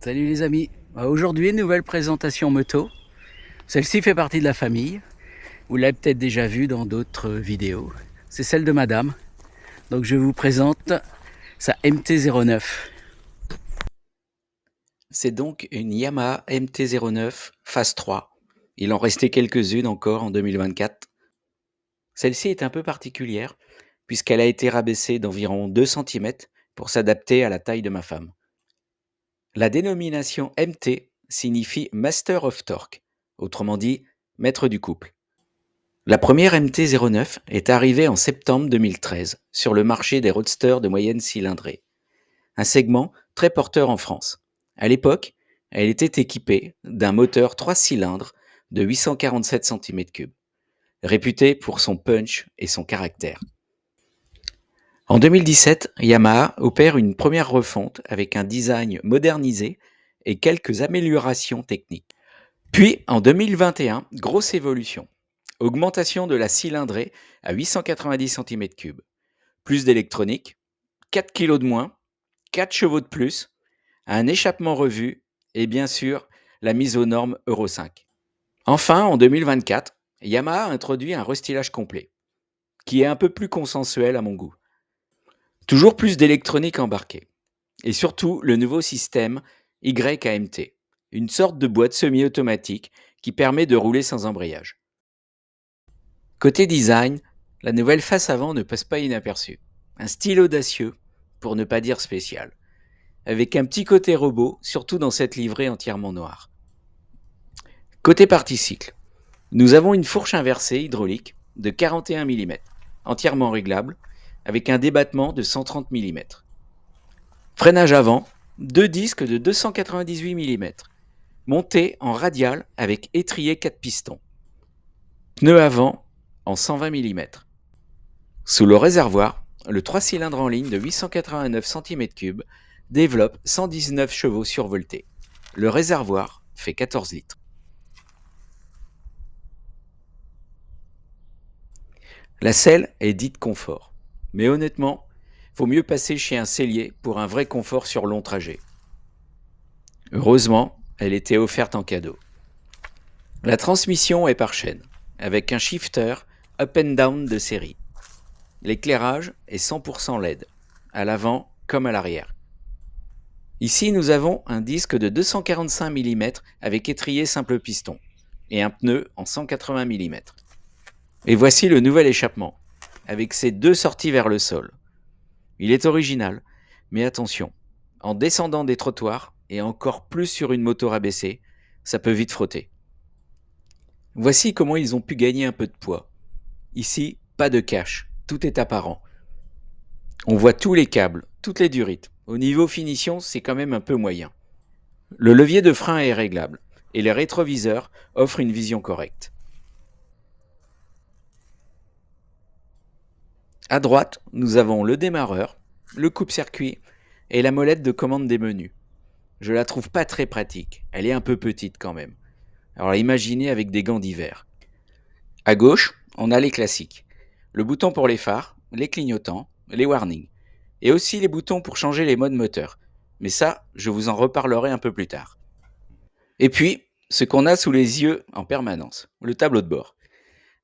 Salut les amis. Aujourd'hui, nouvelle présentation moto. Celle-ci fait partie de la famille. Vous l'avez peut-être déjà vue dans d'autres vidéos. C'est celle de madame. Donc je vous présente sa MT-09. C'est donc une Yamaha MT-09 Phase 3. Il en restait quelques-unes encore en 2024. Celle-ci est un peu particulière puisqu'elle a été rabaissée d'environ 2 cm pour s'adapter à la taille de ma femme. La dénomination MT signifie Master of Torque, autrement dit maître du couple. La première MT-09 est arrivée en septembre 2013 sur le marché des roadsters de moyenne cylindrée, un segment très porteur en France. À l'époque, elle était équipée d'un moteur 3 cylindres de 847 cm3, réputé pour son punch et son caractère. En 2017, Yamaha opère une première refonte avec un design modernisé et quelques améliorations techniques. Puis, en 2021, grosse évolution. Augmentation de la cylindrée à 890 cm3. Plus d'électronique, 4 kg de moins, 4 chevaux de plus, un échappement revu et bien sûr la mise aux normes Euro 5. Enfin, en 2024, Yamaha introduit un restylage complet, qui est un peu plus consensuel à mon goût. Toujours plus d'électronique embarquée. Et surtout, le nouveau système YAMT, une sorte de boîte semi-automatique qui permet de rouler sans embrayage. Côté design, la nouvelle face avant ne passe pas inaperçue. Un style audacieux, pour ne pas dire spécial. Avec un petit côté robot, surtout dans cette livrée entièrement noire. Côté partie cycle, nous avons une fourche inversée hydraulique de 41 mm, entièrement réglable, avec un débattement de 130 mm. Freinage avant, deux disques de 298 mm, montés en radial avec étrier 4 pistons. Pneus avant en 120 mm. Sous le réservoir, le 3 cylindres en ligne de 889 cm3 développe 119 chevaux survoltés. Le réservoir fait 14 litres. La selle est dite confort, mais honnêtement, faut mieux passer chez un sellier pour un vrai confort sur long trajet. Heureusement, elle était offerte en cadeau. La transmission est par chaîne, avec un shifter up and down de série. L'éclairage est 100% LED, à l'avant comme à l'arrière. Ici, nous avons un disque de 245 mm avec étrier simple piston et un pneu en 180 mm. Et voici le nouvel échappement, avec ses deux sorties vers le sol. Il est original, mais attention, en descendant des trottoirs et encore plus sur une moto rabaissée, ça peut vite frotter. Voici comment ils ont pu gagner un peu de poids. Ici, pas de cache, tout est apparent. On voit tous les câbles, toutes les durites. Au niveau finition, c'est quand même un peu moyen. Le levier de frein est réglable et les rétroviseurs offrent une vision correcte. À droite, nous avons le démarreur, le coupe-circuit et la molette de commande des menus. Je la trouve pas très pratique, elle est un peu petite quand même. Alors imaginez avec des gants d'hiver. À gauche, on a les classiques. Le bouton pour les phares, les clignotants, les warnings. Et aussi les boutons pour changer les modes moteur. Mais ça, je vous en reparlerai un peu plus tard. Et puis, ce qu'on a sous les yeux en permanence, le tableau de bord.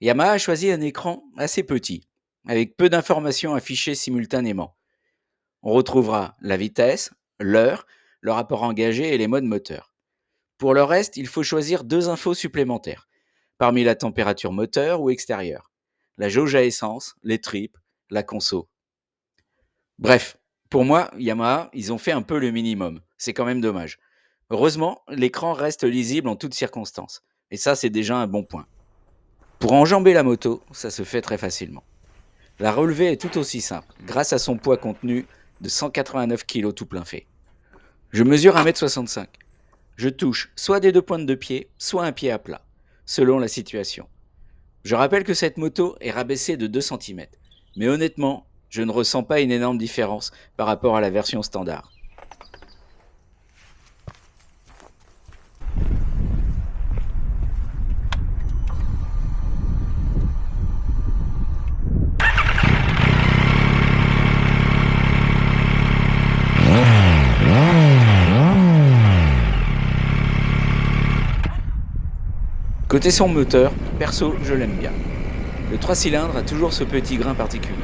Yamaha a choisi un écran assez petit, avec peu d'informations affichées simultanément. On retrouvera la vitesse, l'heure, le rapport engagé et les modes moteur. Pour le reste, il faut choisir deux infos supplémentaires, parmi la température moteur ou extérieure, la jauge à essence, les tripes, la conso. Bref, pour moi, Yamaha, ils ont fait un peu le minimum. C'est quand même dommage. Heureusement, l'écran reste lisible en toutes circonstances. Et ça, c'est déjà un bon point. Pour enjamber la moto, ça se fait très facilement. La relevée est tout aussi simple, grâce à son poids contenu de 189 kg tout plein fait. Je mesure 1m65. Je touche soit des deux pointes de pied, soit un pied à plat, selon la situation. Je rappelle que cette moto est rabaissée de 2 cm, mais honnêtement, je ne ressens pas une énorme différence par rapport à la version standard. Côté son moteur, perso, je l'aime bien. Le 3 cylindres a toujours ce petit grain particulier.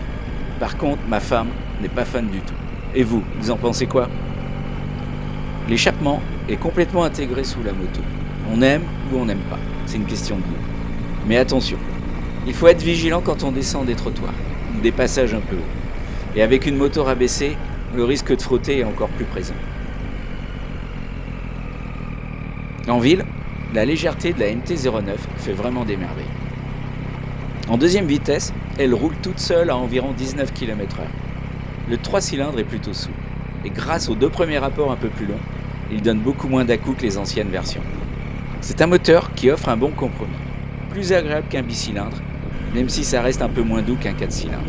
Par contre, ma femme n'est pas fan du tout. Et vous en pensez quoi? L'échappement est complètement intégré sous la moto. On aime ou on n'aime pas, c'est une question de goût. Mais attention, il faut être vigilant quand on descend des trottoirs, ou des passages un peu hauts. Et avec une moto rabaissée, le risque de frotter est encore plus présent. En ville, la légèreté de la MT-09 fait vraiment des merveilles. En deuxième vitesse, elle roule toute seule à environ 19 km/h. Le 3 cylindres est plutôt souple, et grâce aux deux premiers rapports un peu plus longs, il donne beaucoup moins d'à-coups que les anciennes versions. C'est un moteur qui offre un bon compromis, plus agréable qu'un bicylindre, même si ça reste un peu moins doux qu'un 4 cylindres.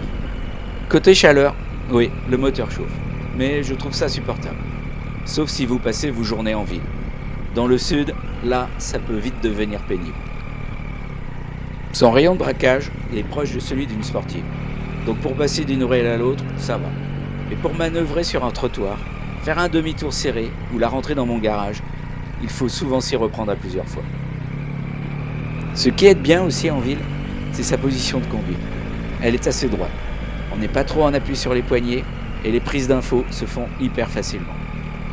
Côté chaleur, oui, le moteur chauffe, mais je trouve ça supportable, sauf si vous passez vos journées en ville. Dans le sud, là, ça peut vite devenir pénible. Son rayon de braquage est proche de celui d'une sportive, donc pour passer d'une ruelle à l'autre, ça va. Mais pour manœuvrer sur un trottoir, faire un demi-tour serré ou la rentrée dans mon garage, il faut souvent s'y reprendre à plusieurs fois. Ce qui aide bien aussi en ville, c'est sa position de conduite. Elle est assez droite. On n'est pas trop en appui sur les poignets et les prises d'infos se font hyper facilement.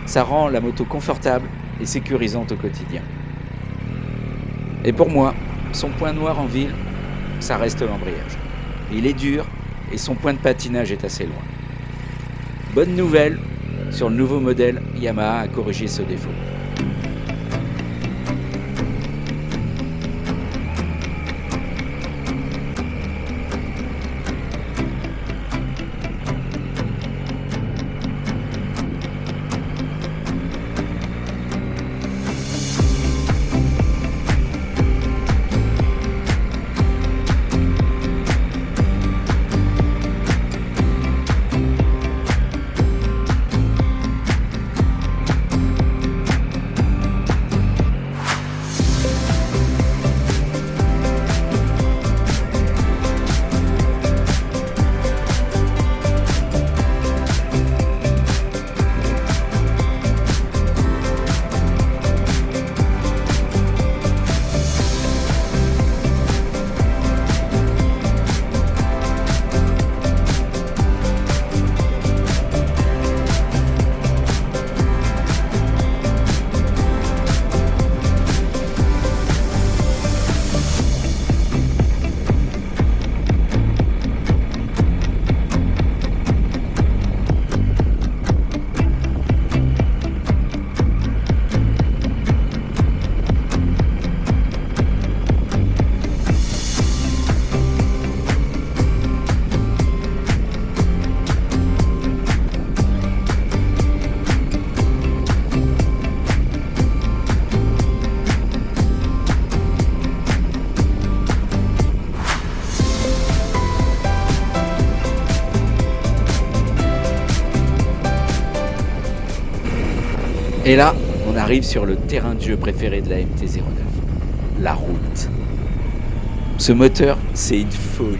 Ça rend la moto confortable et sécurisante au quotidien. Et pour moi, son point noir en ville, ça reste l'embrayage. Il est dur et son point de patinage est assez loin. Bonne nouvelle, sur le nouveau modèle, Yamaha a corrigé ce défaut. Et là, on arrive sur le terrain de jeu préféré de la MT-09, la route. Ce moteur, c'est une folie.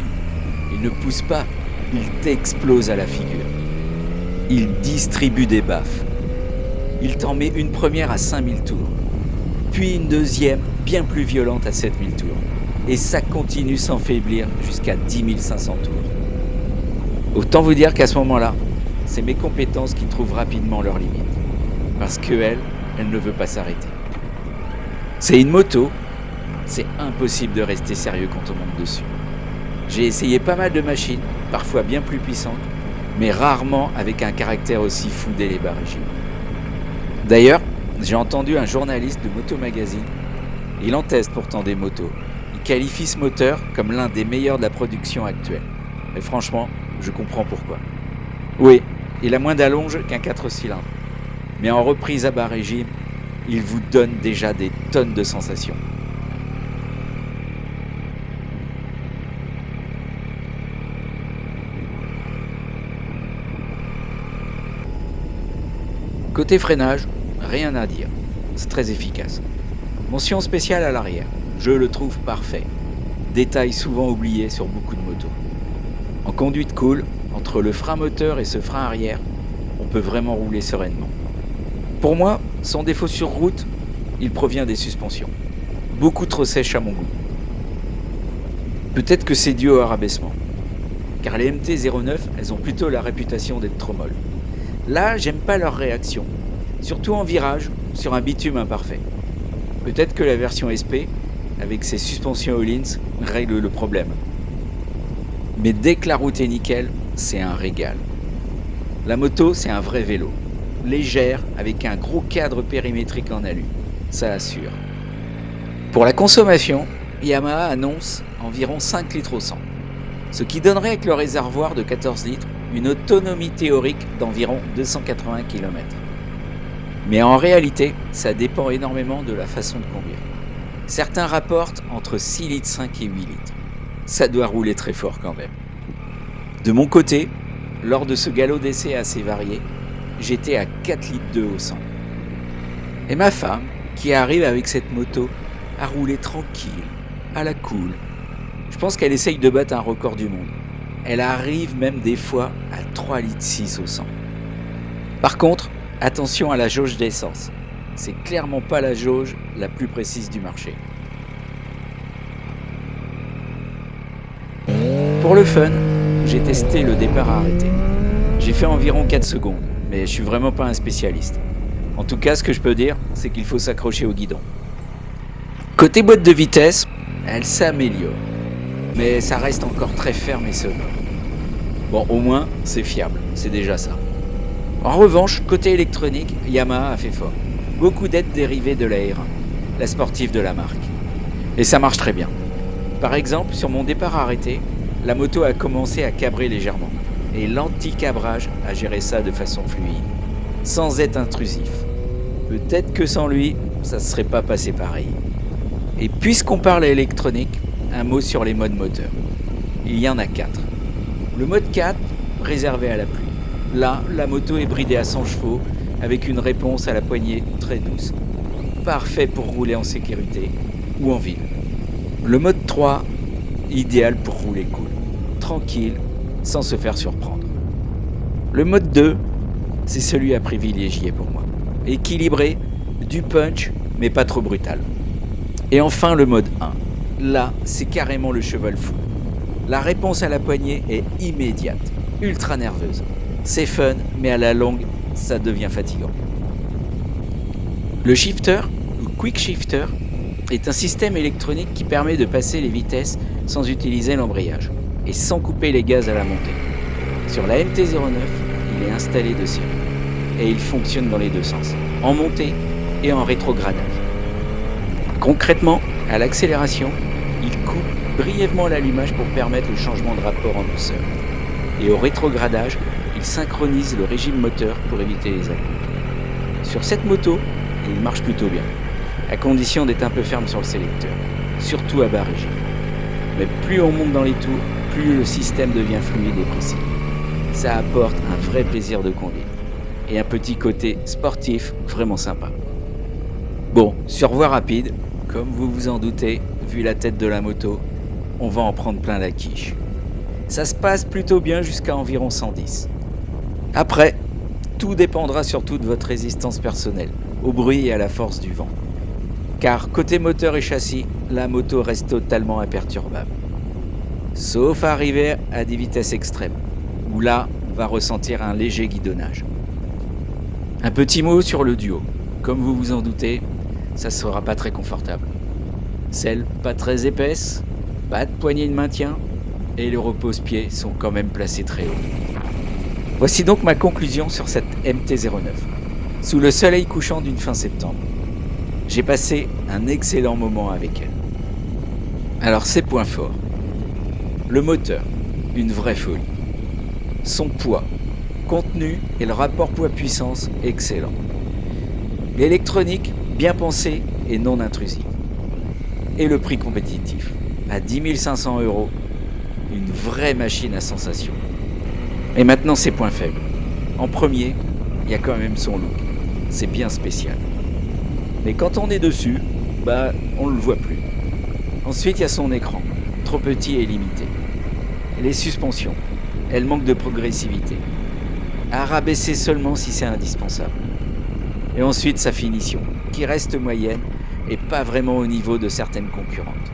Il ne pousse pas, il t'explose à la figure. Il distribue des baffes. Il t'en met une première à 5000 tours, puis une deuxième bien plus violente à 7000 tours. Et ça continue sans faiblir jusqu'à 10 500 tours. Autant vous dire qu'à ce moment-là, c'est mes compétences qui trouvent rapidement leurs limites. Parce qu'elle ne veut pas s'arrêter. C'est une moto, c'est impossible de rester sérieux quand on monte dessus. J'ai essayé pas mal de machines, parfois bien plus puissantes, mais rarement avec un caractère aussi foudé les barrières. D'ailleurs, j'ai entendu un journaliste de Moto Magazine, il en teste pourtant des motos. Il qualifie ce moteur comme l'un des meilleurs de la production actuelle. Et franchement, je comprends pourquoi. Oui, il a moins d'allonge qu'un 4 cylindres. Mais en reprise à bas régime, il vous donne déjà des tonnes de sensations. Côté freinage, rien à dire. C'est très efficace. Mention spéciale à l'arrière. Je le trouve parfait. Détail souvent oublié sur beaucoup de motos. En conduite cool, entre le frein moteur et ce frein arrière, on peut vraiment rouler sereinement. Pour moi, son défaut sur route, il provient des suspensions. beaucoup trop sèche à mon goût. Peut-être que c'est dû au rabaissement, car les MT-09, elles ont plutôt la réputation d'être trop molles. Là, j'aime pas leur réaction, surtout en virage, sur un bitume imparfait. Peut-être que la version SP, avec ses suspensions Öhlins, règle le problème. Mais dès que la route est nickel, c'est un régal. La moto, c'est un vrai vélo. Légère, avec un gros cadre périmétrique en alu. Ça assure. Pour la consommation, Yamaha annonce environ 5 litres au 100. Ce qui donnerait avec le réservoir de 14 litres une autonomie théorique d'environ 280 km. Mais en réalité, ça dépend énormément de la façon de conduire. Certains rapportent entre 6 litres 5 et 8 litres. Ça doit rouler très fort quand même. De mon côté, lors de ce galop d'essai assez varié, j'étais à 4 litres 2 au 100. Et ma femme, qui arrive avec cette moto à rouler tranquille, à la cool. Je pense qu'elle essaye de battre un record du monde. Elle arrive même des fois à 3 litres 6 au 100. Par contre, attention à la jauge d'essence. C'est clairement pas la jauge la plus précise du marché. Pour le fun, j'ai testé le départ arrêté. J'ai fait environ 4 secondes, mais je suis vraiment pas un spécialiste. En tout cas, ce que je peux dire, c'est qu'il faut s'accrocher au guidon. Côté boîte de vitesse, elle s'améliore, mais ça reste encore très ferme et sonore. Bon, au moins, c'est fiable, c'est déjà ça. En revanche, côté électronique, Yamaha a fait fort. Beaucoup d'aides dérivées de la R1, la sportive de la marque. Et ça marche très bien. Par exemple, sur mon départ arrêté, la moto a commencé à cabrer légèrement. Et l'anti-cabrage a géré ça de façon fluide, sans être intrusif. Peut-être que sans lui, ça ne serait pas passé pareil. Et puisqu'on parle électronique, un mot sur les modes moteurs. Il y en a 4. Le mode 4, réservé à la pluie. Là, la moto est bridée à 100 chevaux, avec une réponse à la poignée très douce. Parfait pour rouler en sécurité ou en ville. Le mode 3, idéal pour rouler cool, tranquille, sans se faire surprendre. Le mode 2, c'est celui à privilégier pour moi. Équilibré, du punch, mais pas trop brutal. Et enfin le mode 1. Là, c'est carrément le cheval fou. La réponse à la poignée est immédiate, ultra nerveuse. C'est fun, mais à la longue, ça devient fatigant. Le shifter, ou quick shifter, est un système électronique qui permet de passer les vitesses sans utiliser l'embrayage et sans couper les gaz à la montée. Sur la MT-09, il est installé de série et il fonctionne dans les deux sens, en montée et en rétrogradage. Concrètement, à l'accélération, il coupe brièvement l'allumage pour permettre le changement de rapport en douceur. Et au rétrogradage, il synchronise le régime moteur pour éviter les à-coups. Sur cette moto, il marche plutôt bien, à condition d'être un peu ferme sur le sélecteur, surtout à bas régime. Mais plus on monte dans les tours, plus le système devient fluide et précis. Ça apporte un vrai plaisir de conduire et un petit côté sportif vraiment sympa. Bon, sur voie rapide, comme vous vous en doutez, vu la tête de la moto, on va en prendre plein la quiche. Ça se passe plutôt bien jusqu'à environ 110. Après, tout dépendra surtout de votre résistance personnelle, au bruit et à la force du vent. Car côté moteur et châssis, la moto reste totalement imperturbable. Sauf à arriver à des vitesses extrêmes, où là, on va ressentir un léger guidonnage. Un petit mot sur le duo. Comme vous vous en doutez, ça sera pas très confortable. Selle pas très épaisse, pas de poignée de maintien, et les repose-pieds sont quand même placés très haut. Voici donc ma conclusion sur cette MT-09, sous le soleil couchant d'une fin septembre. J'ai passé un excellent moment avec elle. Alors ses points forts. Le moteur, une vraie folie. Son poids, contenu et le rapport poids-puissance, excellent. L'électronique, bien pensée et non intrusive. Et le prix compétitif, à 10 500 €, une vraie machine à sensation. Et maintenant ses points faibles. En premier, il y a quand même son look. C'est bien spécial. Mais quand on est dessus, on le voit plus. Ensuite, il y a son écran, trop petit et limité. Et les suspensions, elles manquent de progressivité. À rabaisser seulement si c'est indispensable. Et ensuite, sa finition, qui reste moyenne, et pas vraiment au niveau de certaines concurrentes.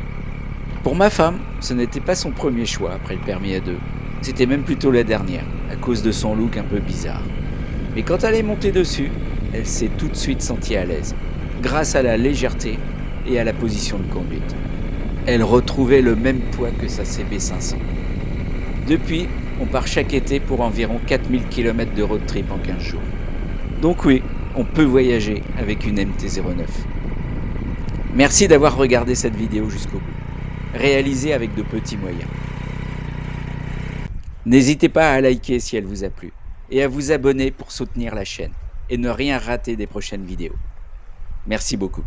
Pour ma femme, ce n'était pas son premier choix après le permis A2. C'était même plutôt la dernière, à cause de son look un peu bizarre. Mais quand elle est montée dessus, elle s'est tout de suite sentie à l'aise, grâce à la légèreté et à la position de conduite. Elle retrouvait le même poids que sa CB500. Depuis, on part chaque été pour environ 4000 km de road trip en 15 jours. Donc oui, on peut voyager avec une MT-09. Merci d'avoir regardé cette vidéo jusqu'au bout, réalisée avec de petits moyens. N'hésitez pas à liker si elle vous a plu et à vous abonner pour soutenir la chaîne et ne rien rater des prochaines vidéos. Merci beaucoup.